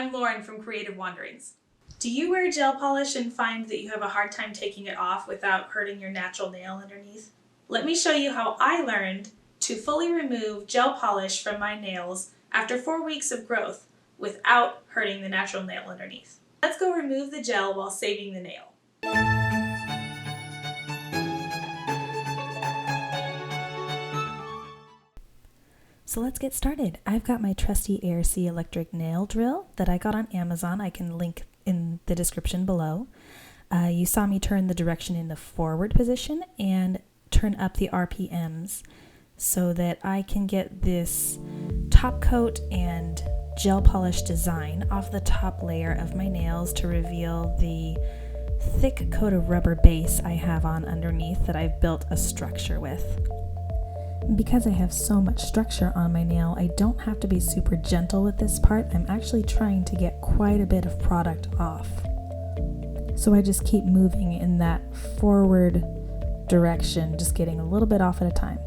I'm Lauren from Creative Wanderings. Do you wear gel polish and find that you have a hard time taking it off without hurting your natural nail underneath? Let me show you how I learned to fully remove gel polish from my nails after 4 weeks of growth without hurting the natural nail underneath. Let's go remove the gel while saving the nail. So let's get started. I've got my trusty ARC electric nail drill that I got on Amazon. I can link in the description below. You saw me turn the direction in the forward position and turn up the RPMs so that I can get this top coat and gel polish design off the top layer of my nails to reveal the thick coat of rubber base I have on underneath that I've built a structure with. Because I have so much structure on my nail, I don't have to be super gentle with this part. I'm actually trying to get quite a bit of product off. So I just keep moving in that forward direction, just getting a little bit off at a time.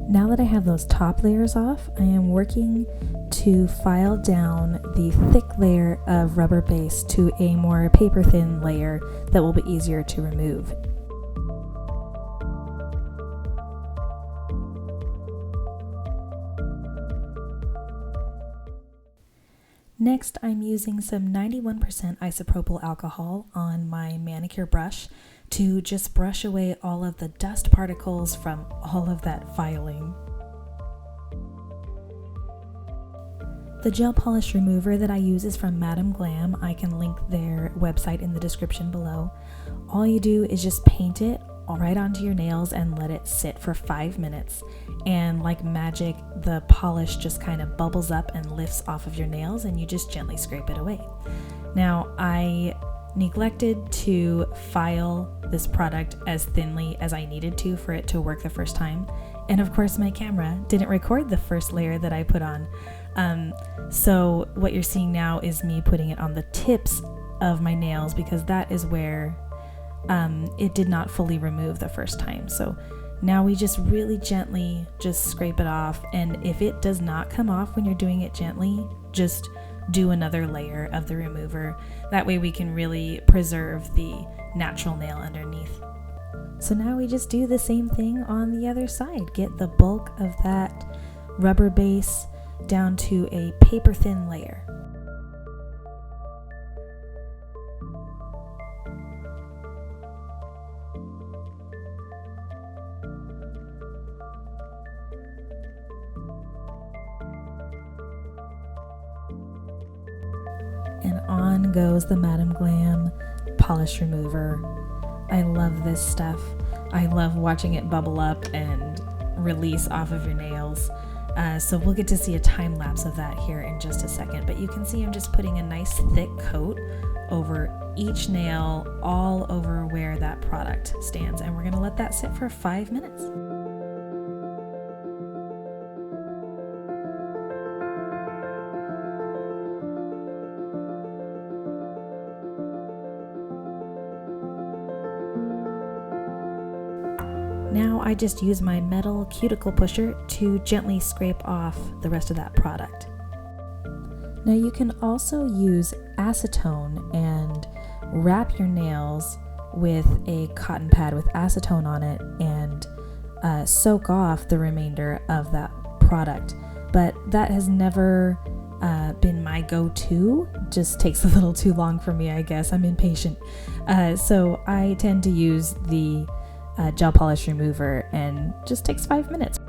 Now that I have those top layers off, I am working to file down the thick layer of rubber base to a more paper thin layer that will be easier to remove. Next, I'm using some 91% isopropyl alcohol on my manicure brush to just brush away all of the dust particles from all of that filing. The gel polish remover that I use is from Madam Glam. I can link their website in the description below. All you do is just paint it right onto your nails and let it sit for 5 minutes. And like magic, the polish just kind of bubbles up and lifts off of your nails and you just gently scrape it away. Now, I neglected to file this product as thinly as I needed to for it to work the first time. And of course, my camera didn't record the first layer that I put on. So what you're seeing now is me putting it on the tips of my nails because that is where it did not fully remove the first time. So now we just really gently just scrape it off, and if it does not come off when you're doing it gently, just do another layer of the remover. That way we can really preserve the natural nail underneath. So now we just do the same thing on the other side. Get the bulk of that rubber base down to a paper thin layer. And on goes the Madam Glam polish remover. I love this stuff. I love watching it bubble up and release off of your nails. So we'll get to see a time lapse of that here in just a second. But you can see I'm just putting a nice thick coat over each nail, all over where that product stands. And we're going to let that sit for 5 minutes. Now I just use my metal cuticle pusher to gently scrape off the rest of that product. Now you can also use acetone and wrap your nails with a cotton pad with acetone on it and soak off the remainder of that product. But that has never been my go-to. Just takes a little too long for me, I guess. I'm impatient. So I tend to use the gel polish remover and just takes 5 minutes.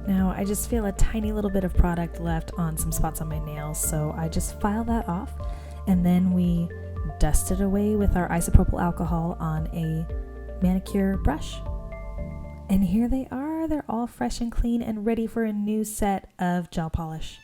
Now I just feel a tiny little bit of product left on some spots on my nails, so I just file that off and then we dust it away with our isopropyl alcohol on a manicure brush. And here they are. They're all fresh and clean and ready for a new set of gel polish.